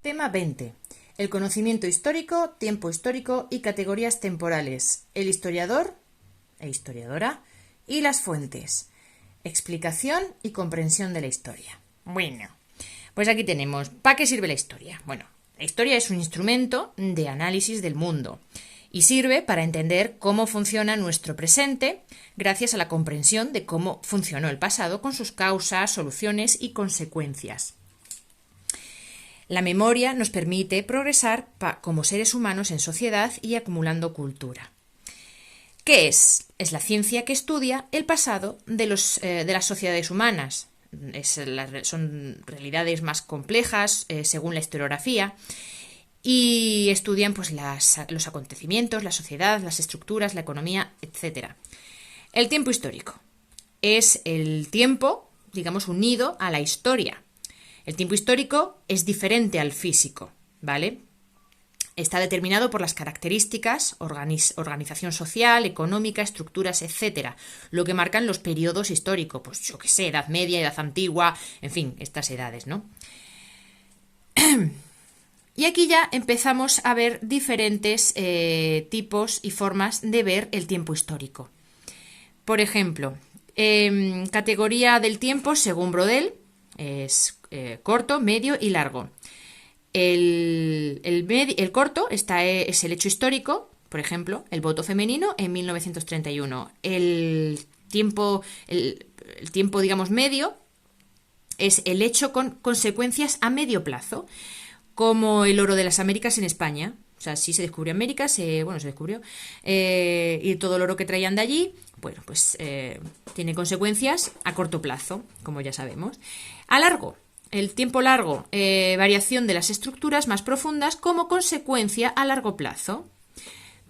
Tema 20. El conocimiento histórico, tiempo histórico y categorías temporales. El historiador e historiadora y las fuentes. Explicación y comprensión de la historia. Bueno, pues aquí tenemos, ¿para qué sirve la historia? Bueno, la historia es un instrumento de análisis del mundo y sirve para entender cómo funciona nuestro presente gracias a la comprensión de cómo funcionó el pasado con sus causas, soluciones y consecuencias. La memoria nos permite progresar como seres humanos en sociedad y acumulando cultura. ¿Qué es? Es la ciencia que estudia el pasado de las sociedades humanas. Son realidades más complejas según la historiografía y estudian pues, los acontecimientos, la sociedad, las estructuras, la economía, etc. El tiempo histórico es el tiempo, digamos, unido a la historia. El tiempo histórico es diferente al físico, ¿vale? Está determinado por las características, organización social, económica, estructuras, etc. Lo que marcan los periodos históricos, pues yo qué sé, Edad Media, Edad Antigua, en fin, estas edades, ¿no? Y aquí ya empezamos a ver diferentes tipos y formas de ver el tiempo histórico. Por ejemplo, categoría del tiempo según Brodel es corto, medio y largo. El corto es el hecho histórico, por ejemplo, el voto femenino en 1931. El tiempo, digamos, medio es el hecho con consecuencias a medio plazo, como el oro de las Américas en España. O sea, sí se descubrió América, se descubrió, y todo el oro que traían de allí, bueno, pues tiene consecuencias a corto plazo, como ya sabemos. A largo. El tiempo largo, variación de las estructuras más profundas como consecuencia a largo plazo.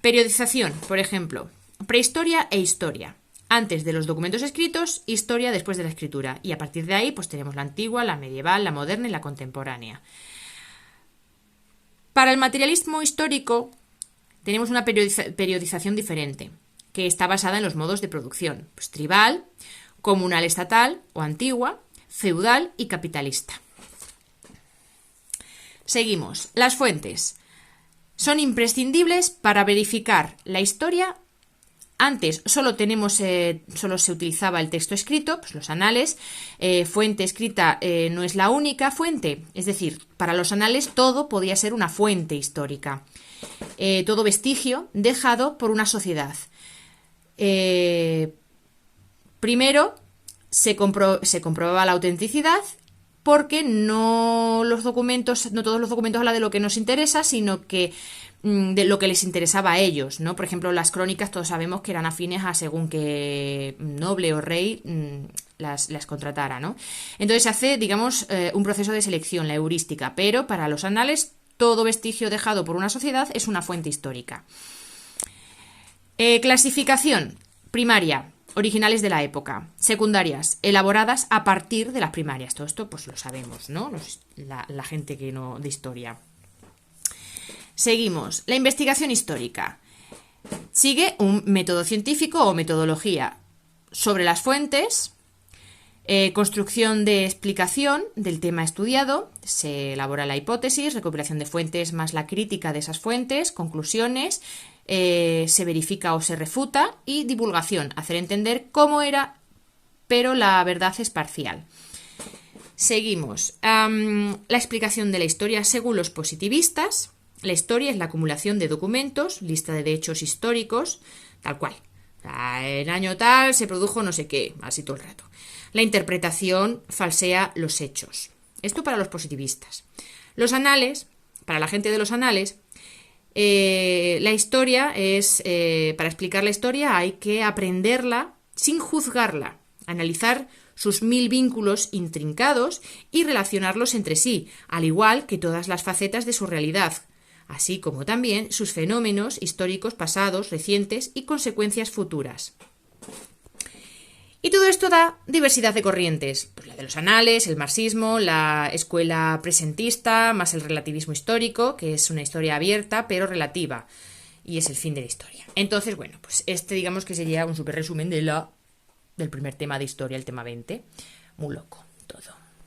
Periodización, por ejemplo, prehistoria e historia. Antes de los documentos escritos, historia después de la escritura. Y a partir de ahí, pues tenemos la antigua, la medieval, la moderna y la contemporánea. Para el materialismo histórico, tenemos una periodización diferente, que está basada en los modos de producción, pues, tribal, comunal estatal o antigua, feudal y capitalista. Seguimos. Las fuentes son imprescindibles para verificar la historia. Antes solo se utilizaba el texto escrito, pues los anales. Fuente escrita no es la única fuente, es decir, para los anales todo podía ser una fuente histórica. Todo vestigio dejado por una sociedad. Primero se comprobaba la autenticidad porque no todos los documentos hablan de lo que nos interesa, sino que de lo que les interesaba a ellos, ¿no? Por ejemplo, las crónicas todos sabemos que eran afines a según qué noble o rey las contratara, ¿no? Entonces se hace, digamos, un proceso de selección, la heurística, pero para los anales todo vestigio dejado por una sociedad es una fuente histórica. Clasificación primaria. Originales de la época. Secundarias, elaboradas a partir de las primarias. Todo esto pues lo sabemos, ¿no? La gente que no de historia. Seguimos. La investigación histórica. Sigue un método científico o metodología sobre las fuentes, construcción de explicación del tema estudiado, se elabora la hipótesis, recopilación de fuentes más la crítica de esas fuentes, conclusiones, se verifica o se refuta y divulgación, hacer entender cómo era, pero la verdad es parcial. Seguimos. La explicación de la historia según los positivistas. La historia es la acumulación de documentos, lista de hechos históricos, tal cual. En año tal se produjo no sé qué, así todo el rato. La interpretación falsea los hechos. Esto para los positivistas. Los anales, para la gente de los anales, la historia es, para explicar la historia hay que aprenderla sin juzgarla, analizar sus 1000 vínculos intrincados y relacionarlos entre sí, al igual que todas las facetas de su realidad, así como también sus fenómenos históricos pasados, recientes y consecuencias futuras. Y todo esto da diversidad de corrientes, pues la de los anales, el marxismo, la escuela presentista, más el relativismo histórico, que es una historia abierta pero relativa, y es el fin de la historia. Entonces, bueno, pues digamos que sería un súper resumen del primer tema de historia, el tema 20. Muy loco todo.